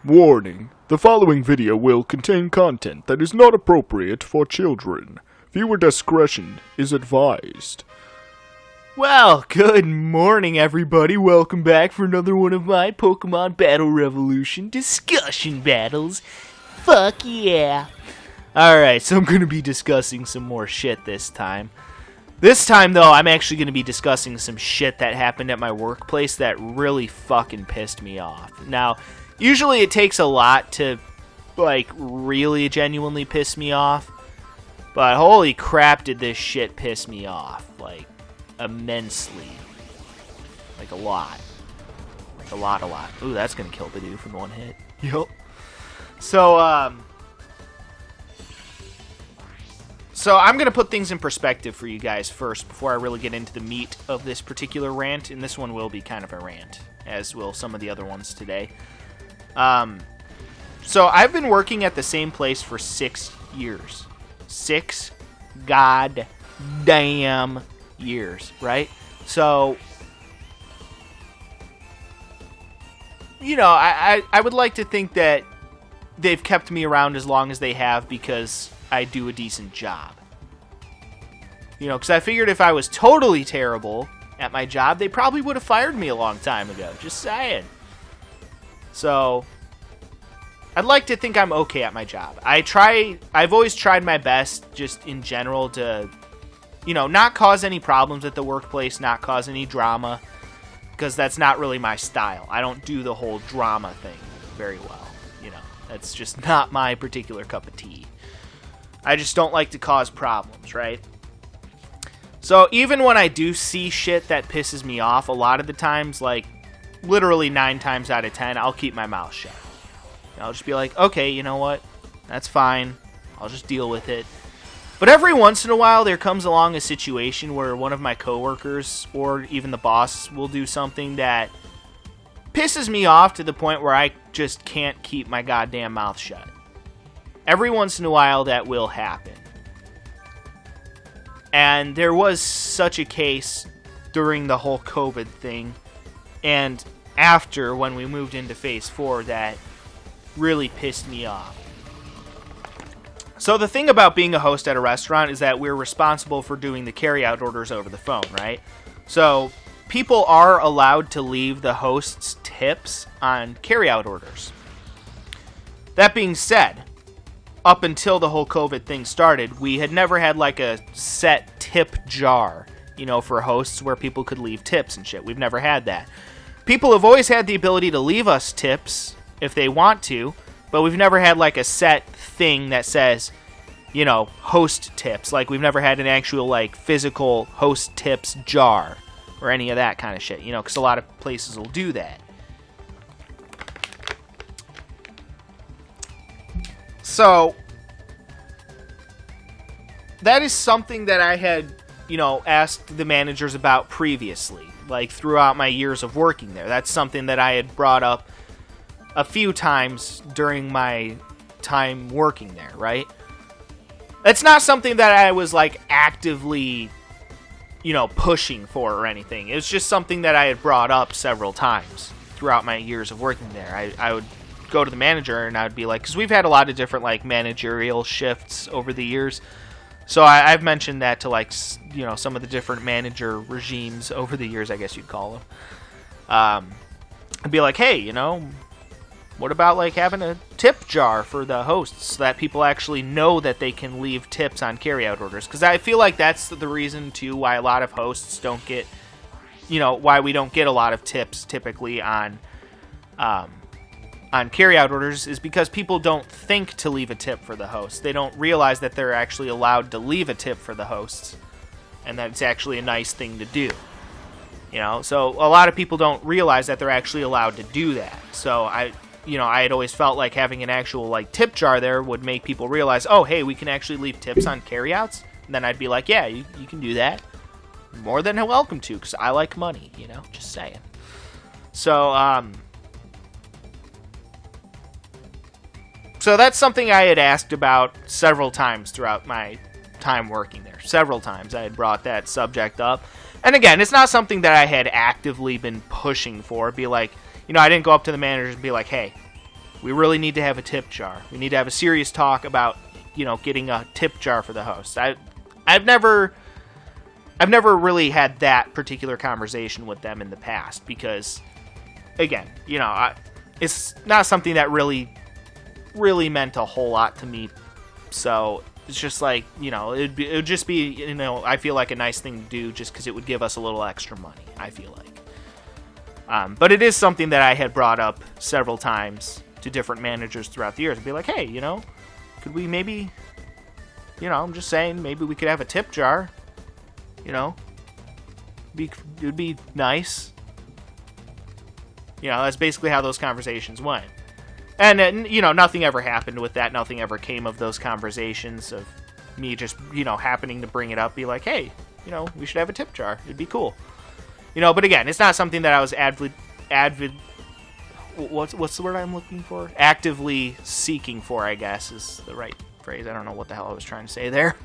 Warning, the following video will contain content that is not appropriate for children. Viewer discretion is advised. Well, good morning everybody. Welcome back for another one of my Pokemon Battle Revolution discussion battles. Fuck yeah. Alright, so I'm going to be discussing some more shit this time. This time, though, I'm actually going to be discussing some shit that happened at my workplace that really fucking pissed me off. Now, usually it takes a lot to, really genuinely piss me off. But holy crap did this shit piss me off. Immensely. A lot. A lot. Ooh, that's going to kill the dude from one hit. Yup. So I'm going to put things in perspective for you guys first before I really get into the meat of this particular rant. And this one will be kind of a rant, as will some of the other ones today. So I've been working at the same place for 6 years. 6 goddamn years, right? So, I would like to think that they've kept me around as long as they have because I do a decent job. Because I figured if I was totally terrible at my job, they probably would have fired me a long time ago. Just saying. So, I'd like to think I'm okay at my job. I've always tried my best, just in general, to, not cause any problems at the workplace, not cause any drama, because that's not really my style. I don't do the whole drama thing very well. That's just not my particular cup of tea. I just don't like to cause problems, right? So even when I do see shit that pisses me off, a lot of the times, literally 9 times out of 10, I'll keep my mouth shut. I'll just be like, okay, you know what? That's fine. I'll just deal with it. But every once in a while, there comes along a situation where one of my coworkers or even the boss will do something that pisses me off to the point where I just can't keep my goddamn mouth shut. Every once in a while, that will happen. And there was such a case during the whole COVID thing, and after, when we moved into Phase 4, that really pissed me off. So the thing about being a host at a restaurant is that we're responsible for doing the carry-out orders over the phone, right? So people are allowed to leave the host's tips on carry-out orders. That being said, up until the whole COVID thing started, we had never had a set tip jar, for hosts where people could leave tips and shit. We've never had that. People have always had the ability to leave us tips if they want to, but we've never had a set thing that says, host tips. We've never had an actual physical host tips jar or any of that kind of shit, because a lot of places will do that. So, that is something that I had, asked the managers about previously, throughout my years of working there. That's something that I had brought up a few times during my time working there, right? That's not something that I was, actively, pushing for or anything. It was just something that I had brought up several times throughout my years of working there. I would go to the manager and I would be like, because we've had a lot of different managerial shifts over the years, so I've mentioned that to some of the different manager regimes over the years, I guess you'd call them. I'd be like, hey, what about having a tip jar for the hosts so that people actually know that they can leave tips on carryout orders? Because I feel like that's the reason too why a lot of hosts don't get, why we don't get a lot of tips typically on carryout orders, is because people don't think to leave a tip for the hosts. They don't realize that they're actually allowed to leave a tip for the hosts, and that it's actually a nice thing to do. So a lot of people don't realize that they're actually allowed to do that. So I had always felt like having an actual tip jar there would make people realize, oh, hey, we can actually leave tips on carryouts. And then I'd be like, yeah, you can do that. More than welcome to, because I like money, just saying. So that's something I had asked about several times throughout my time working there. Several times I had brought that subject up. And again, it's not something that I had actively been pushing for. Be like, I didn't go up to the managers and be like, hey, We really need to have a tip jar. We need to have a serious talk about, getting a tip jar for the host. I've never really had that particular conversation with them in the past because, again, it's not something that really meant a whole lot to me. So it's just like, it would just be, I feel like a nice thing to do just because it would give us a little extra money, I feel like. But it is something that I had brought up several times to different managers throughout the years. I'd be like, hey, could we maybe, I'm just saying, maybe we could have a tip jar, it would be nice. That's basically how those conversations went. And, nothing ever happened with that. Nothing ever came of those conversations of me just, happening to bring it up, be like, hey, we should have a tip jar. It'd be cool. But again, it's not something that I was what's the word I'm looking for? Actively seeking for, I guess, is the right phrase. I don't know what the hell I was trying to say there.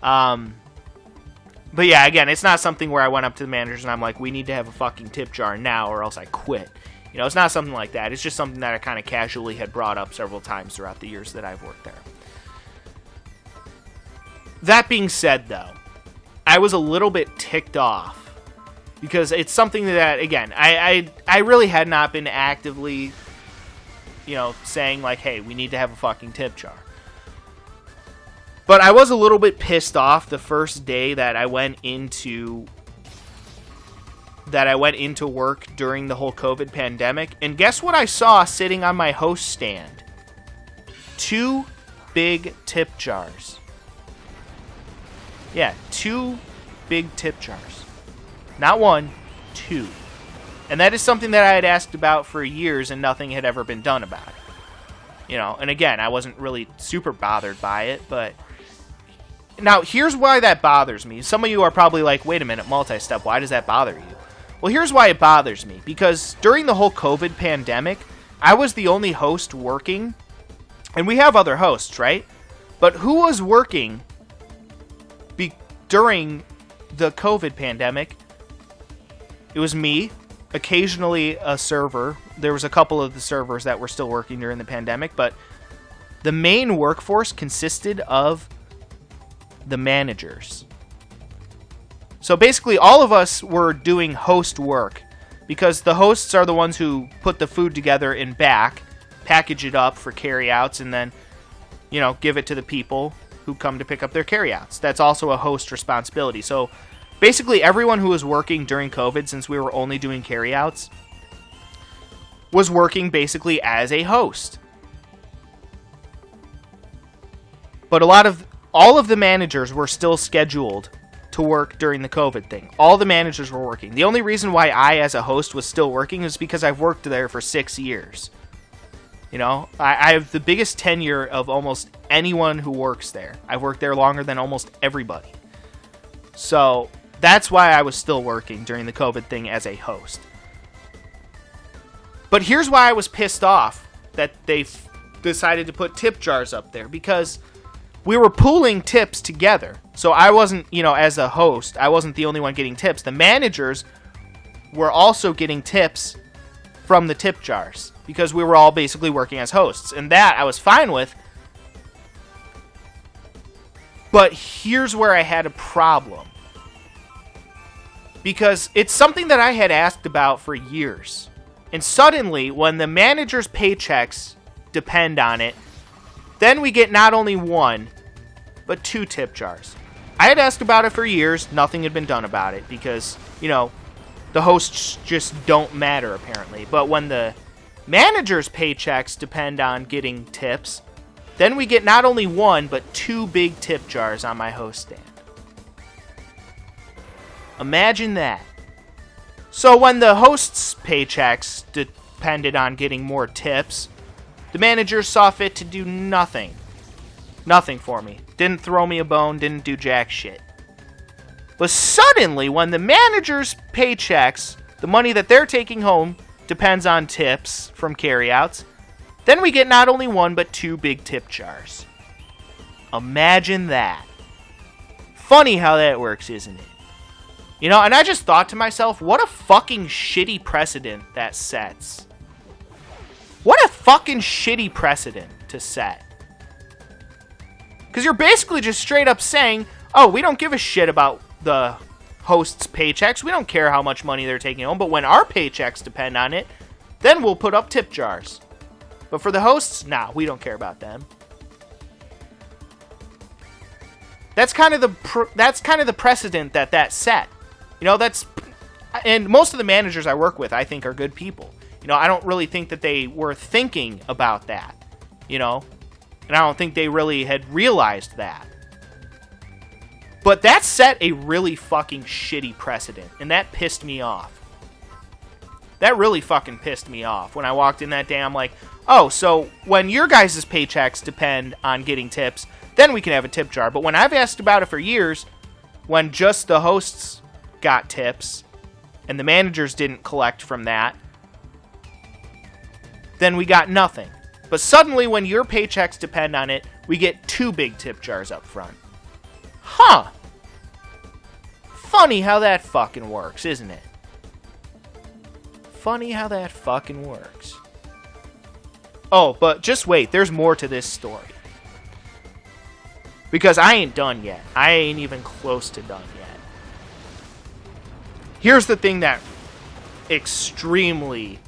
But yeah, again, it's not something where I went up to the managers and I'm like, we need to have a fucking tip jar now or else I quit. It's not something like that. It's just something that I kind of casually had brought up several times throughout the years that I've worked there. That being said, though, I was a little bit ticked off because it's something that, again, I really had not been actively, saying like, hey, we need to have a fucking tip jar. But I was a little bit pissed off the first day that I went into work during the whole COVID pandemic. And guess what I saw sitting on my host stand? 2 big tip jars. Yeah, 2 big tip jars. Not 1, 2. And that is something that I had asked about for years and nothing had ever been done about it. And again, I wasn't really super bothered by it, but now here's why that bothers me. Some of you are probably like, wait a minute, multi-step, why does that bother you? Well, here's why it bothers me. Because during the whole COVID pandemic, I was the only host working. And we have other hosts, right? But who was working during the COVID pandemic? It was me, occasionally a server. There was a couple of the servers that were still working during the pandemic. But the main workforce consisted of the managers. So basically, all of us were doing host work because the hosts are the ones who put the food together in back, package it up for carryouts, and then, give it to the people who come to pick up their carryouts. That's also a host responsibility. So basically, everyone who was working during COVID, since we were only doing carryouts, was working basically as a host. But all of the managers were still scheduled to work during the COVID thing. All the managers were working. The only reason why I, as a host, was still working is because I've worked there for 6 years. I have the biggest tenure of almost anyone who works there. I've worked there longer than almost everybody. So that's why I was still working during the COVID thing as a host. But here's why I was pissed off that they decided to put tip jars up there, because we were pooling tips together. So I wasn't, as a host, I wasn't the only one getting tips. The managers were also getting tips from the tip jars because we were all basically working as hosts. And that I was fine with. But here's where I had a problem. Because it's something that I had asked about for years. And suddenly, when the manager's paychecks depend on it, then we get not only 1, but 2 tip jars. I had asked about it for years. Nothing had been done about it because, the hosts just don't matter, apparently. But when the manager's paychecks depend on getting tips, then we get not only 1, but 2 big tip jars on my host stand. Imagine that. So when the host's paychecks depended on getting more tips, the managers saw fit to do nothing. Nothing for me. Didn't throw me a bone, didn't do jack shit. But suddenly, when the manager's paychecks, the money that they're taking home, depends on tips from carryouts, then we get not only 1, but 2 big tip jars. Imagine that. Funny how that works, isn't it? And I just thought to myself, what a fucking shitty precedent that sets. What a fucking shitty precedent to set. Because you're basically just straight up saying, oh, we don't give a shit about the hosts' paychecks. We don't care how much money they're taking home. But when our paychecks depend on it, then we'll put up tip jars. But for the hosts, nah, we don't care about them. That's kind of the precedent that set. You know, and most of the managers I work with, I think, are good people. You know, I don't really think that they were thinking about that. You know, and I don't think they really had realized that. But that set a really fucking shitty precedent, and that pissed me off. That really fucking pissed me off. When I walked in that day, I'm like, oh, so when your guys' paychecks depend on getting tips, then we can have a tip jar. But when I've asked about it for years, when just the hosts got tips, and the managers didn't collect from that, then we got nothing. But suddenly, when your paychecks depend on it, we get 2 big tip jars up front. Huh. Funny how that fucking works, isn't it? Funny how that fucking works. Oh, but just wait. There's more to this story. Because I ain't done yet. I ain't even close to done yet. Here's the thing that extremely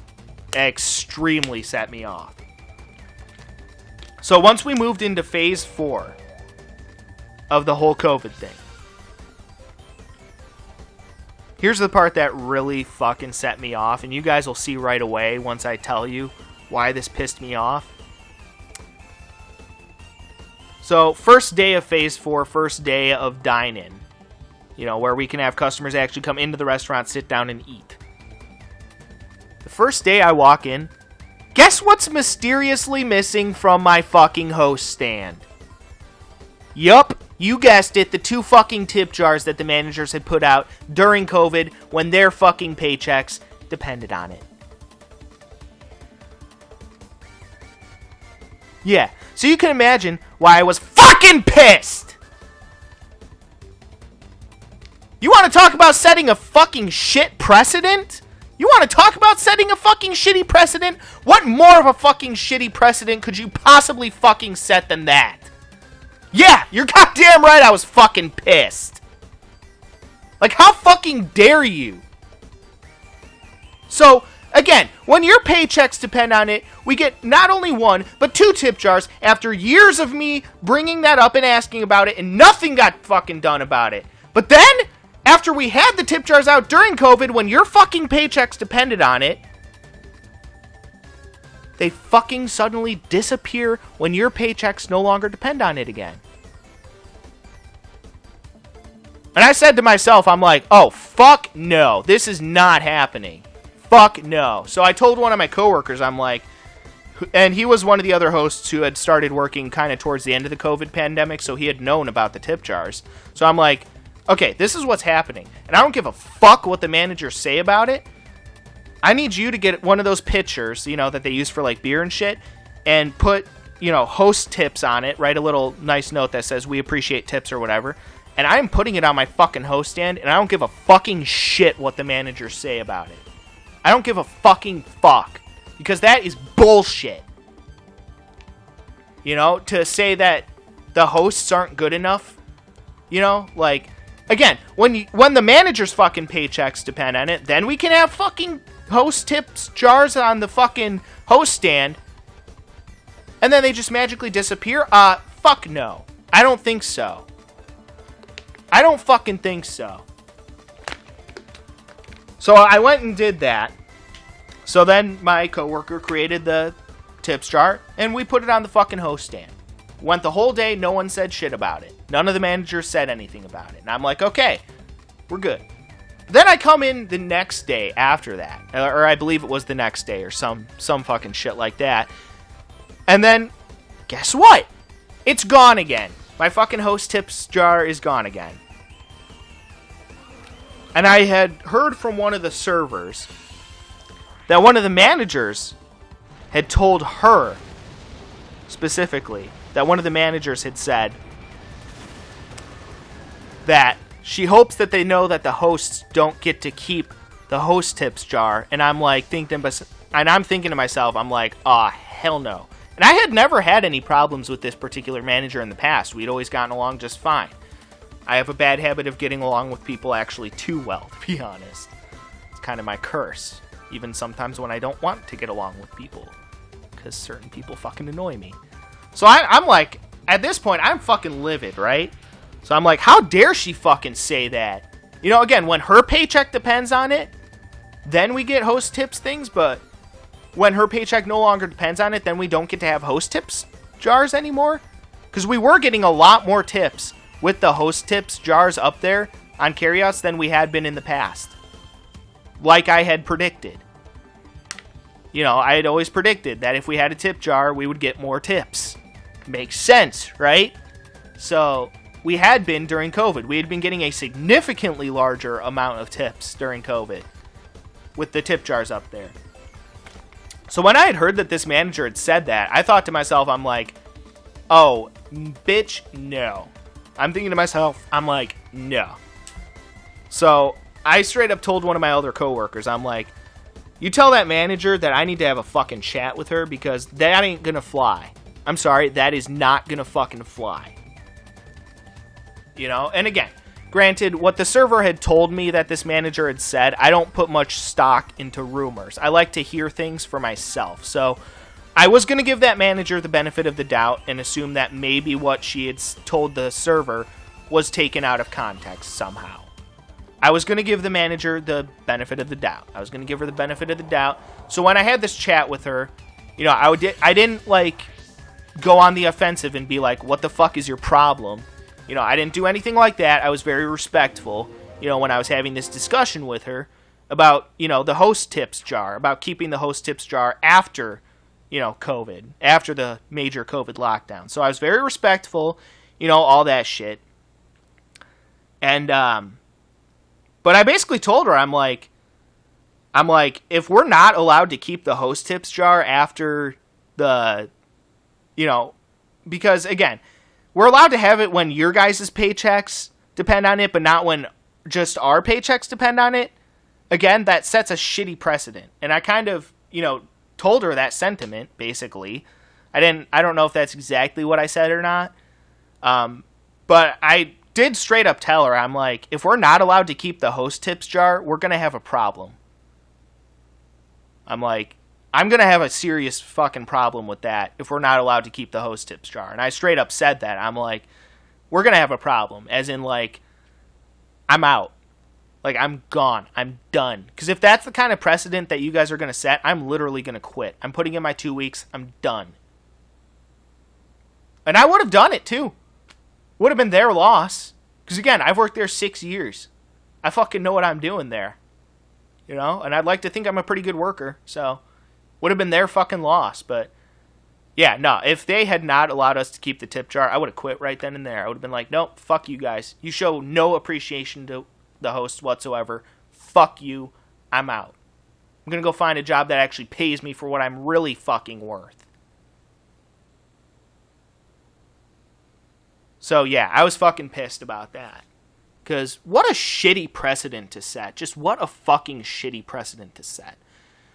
set me off. So once we moved into phase 4 of the whole COVID thing, here's the part that really fucking set me off, and you guys will see right away once I tell you why this pissed me off. So, first day of phase 4, first day of dine-in. You know, where we can have customers actually come into the restaurant, sit down, and eat. The first day I walk in, guess what's mysteriously missing from my fucking host stand? Yup, you guessed it, the 2 fucking tip jars that the managers had put out during COVID when their fucking paychecks depended on it. Yeah, so you can imagine why I was fucking pissed! You want to talk about setting a fucking shit precedent? You want to talk about setting a fucking shitty precedent? What more of a fucking shitty precedent could you possibly fucking set than that? Yeah, you're goddamn right I was fucking pissed. Like, how fucking dare you? So, again, when your paychecks depend on it, we get not only 1, but 2 tip jars after years of me bringing that up and asking about it, and nothing got fucking done about it. But then, after we had the tip jars out during COVID, when your fucking paychecks depended on it, they fucking suddenly disappear when your paychecks no longer depend on it again. And I said to myself, I'm like, oh, fuck no. This is not happening. Fuck no. So I told one of my coworkers, I'm like, and he was one of the other hosts who had started working kind of towards the end of the COVID pandemic, so he had known about the tip jars. So I'm like, okay, this is what's happening. And I don't give a fuck what the managers say about it. I need you to get one of those pitchers, you know, that they use for, like, beer and shit, and put, you know, host tips on it, write a little nice note that says, we appreciate tips or whatever, and I'm putting it on my fucking host stand, and I don't give a fucking shit what the managers say about it. I don't give a fucking fuck, because that is bullshit. You know, to say that the hosts aren't good enough, you know, like, again, when the manager's fucking paychecks depend on it, then we can have fucking host tips jars on the fucking host stand, and then they just magically disappear? Fuck no. I don't think so. I don't fucking think so. So I went and did that. So then my coworker created the tips jar, and we put it on the fucking host stand. Went the whole day, no one said shit about it. None of the managers said anything about it. And I'm like, okay, we're good. Then I come in the next day after that, or I believe it was the next day, or some fucking shit like that. And then, guess what? It's gone again. My fucking host tips jar is gone again. And I had heard from one of the servers that one of the managers had told her, specifically, that one of the managers had said that she hopes that they know that the hosts don't get to keep the host tips jar. And I'm like thinking And I'm thinking to myself, I'm like, oh, hell no. And I had never had any problems with this particular manager in the past. We'd always gotten along just fine. I have a bad habit of getting along with people actually too well, to be honest. It's kind of my curse. Even sometimes when I don't want to get along with people. Because certain people fucking annoy me. So I'm like, at this point, I'm fucking livid, right? So I'm like, how dare she fucking say that? You know, again, when her paycheck depends on it, then we get host tips things, but when her paycheck no longer depends on it, then we don't get to have host tips jars anymore. Because we were getting a lot more tips with the host tips jars up there on carryouts than we had been in the past. Like I had predicted. You know, I had always predicted that if we had a tip jar, we would get more tips. Makes sense, right? So, we had been during COVID. We had been getting a significantly larger amount of tips during COVID with the tip jars up there. So when I had heard that this manager had said that, I thought to myself, I'm like, oh, bitch, no. I'm thinking to myself, I'm like, no. So I straight up told one of my other coworkers, I'm like, you tell that manager that I need to have a fucking chat with her because that ain't gonna fly. I'm sorry, that is not gonna fucking fly. You know, and again, granted, what the server had told me that this manager had said, I don't put much stock into rumors. I like to hear things for myself. So I was going to give that manager the benefit of the doubt and assume that maybe what she had told the server was taken out of context somehow. I was going to give the manager the benefit of the doubt. I was going to give her the benefit of the doubt. So when I had this chat with her, you know, I didn't like go on the offensive and be like, what the fuck is your problem? You know, I didn't do anything like that. I was very respectful, you know, when I was having this discussion with her about, you know, the host tips jar, about keeping the host tips jar after, you know, COVID, after the major COVID lockdown. So I was very respectful, you know, all that shit. And, but I basically told her, I'm like, if we're not allowed to keep the host tips jar after the, you know, because again, we're allowed to have it when your guys' paychecks depend on it, but not when just our paychecks depend on it. Again, that sets a shitty precedent. And I kind of, you know, told her that sentiment, basically. I don't know if that's exactly what I said or not. But I did straight up tell her, I'm like, if we're not allowed to keep the host tips jar, we're going to have a problem. I'm like, I'm going to have a serious fucking problem with that if we're not allowed to keep the host tips jar. And I straight up said that. I'm like, we're going to have a problem. As in, like, I'm out. Like, I'm gone. I'm done. Because if that's the kind of precedent that you guys are going to set, I'm literally going to quit. I'm putting in my 2 weeks. I'm done. And I would have done it, too. Would have been their loss. Because, again, I've worked there 6 years. I fucking know what I'm doing there. You know? And I'd like to think I'm a pretty good worker. So, would have been their fucking loss. But, yeah, no. If they had not allowed us to keep the tip jar, I would have quit right then and there. I would have been like, nope, fuck you guys. You show no appreciation to the hosts whatsoever. Fuck you. I'm out. I'm going to go find a job that actually pays me for what I'm really fucking worth. So, yeah, I was fucking pissed about that. Because what a shitty precedent to set. Just what a fucking shitty precedent to set.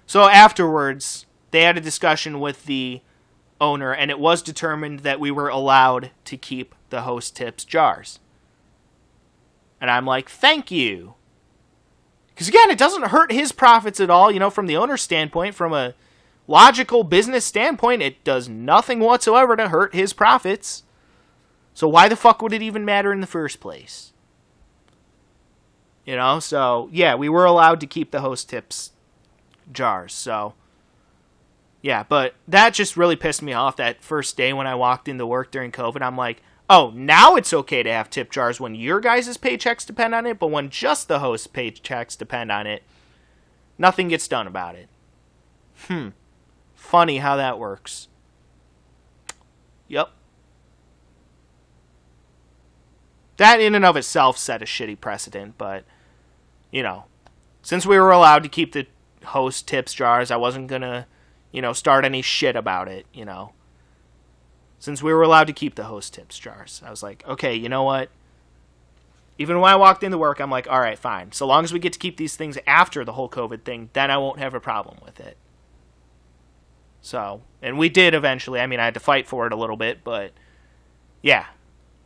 So, afterwards, they had a discussion with the owner, and it was determined that we were allowed to keep the host tips jars. And I'm like, thank you. Because, again, it doesn't hurt his profits at all. You know, from the owner's standpoint, from a logical business standpoint, it does nothing whatsoever to hurt his profits. So why the fuck would it even matter in the first place? You know, so, yeah, we were allowed to keep the host tips jars. So, yeah, but that just really pissed me off that first day when I walked into work during COVID. I'm like, oh, now it's okay to have tip jars when your guys' paychecks depend on it, but when just the host's paychecks depend on it, nothing gets done about it. Funny how that works. Yep. That in and of itself set a shitty precedent, but, you know, since we were allowed to keep the host tips jars, I wasn't gonna, you know, start any shit about it, you know. Since we were allowed to keep the host tips jars. I was like, okay, you know what? Even when I walked into work, I'm like, all right, fine. So long as we get to keep these things after the whole COVID thing, then I won't have a problem with it. So, and we did eventually. I mean, I had to fight for it a little bit, but yeah,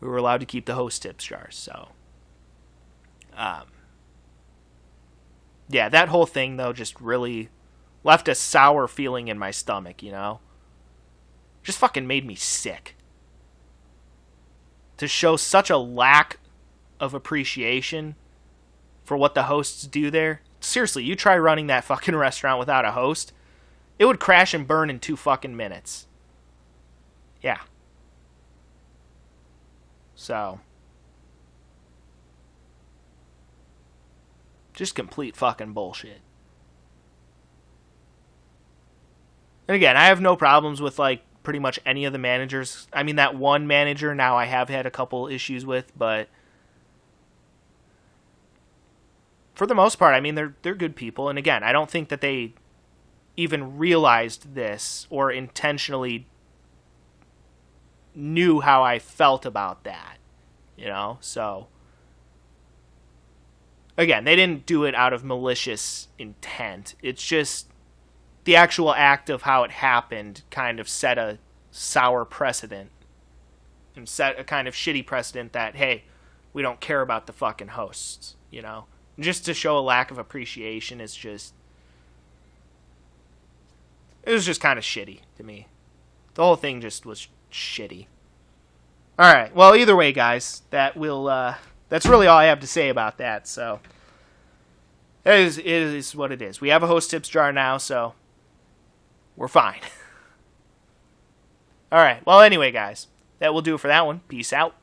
we were allowed to keep the host tips jars. So, yeah, that whole thing though just really left a sour feeling in my stomach, you know? Just fucking made me sick. To show such a lack of appreciation for what the hosts do there. Seriously, you try running that fucking restaurant without a host, it would crash and burn in 2 fucking minutes. Yeah. So, just complete fucking bullshit. And again, I have no problems with, like, pretty much any of the managers. I mean, that one manager now I have had a couple issues with, but for the most part, I mean, they're good people. And again, I don't think that they even realized this or intentionally knew how I felt about that, you know? So, again, they didn't do it out of malicious intent. It's just the actual act of how it happened kind of set a sour precedent and set a kind of shitty precedent that, hey, we don't care about the fucking hosts, you know? Just to show a lack of appreciation is just, it was just kind of shitty to me. The whole thing just was shitty. Alright, well, either way, guys, that's really all I have to say about that, so it is what it is. We have a host tips jar now, so we're fine. Alright, well, anyway, guys, that will do it for that one. Peace out.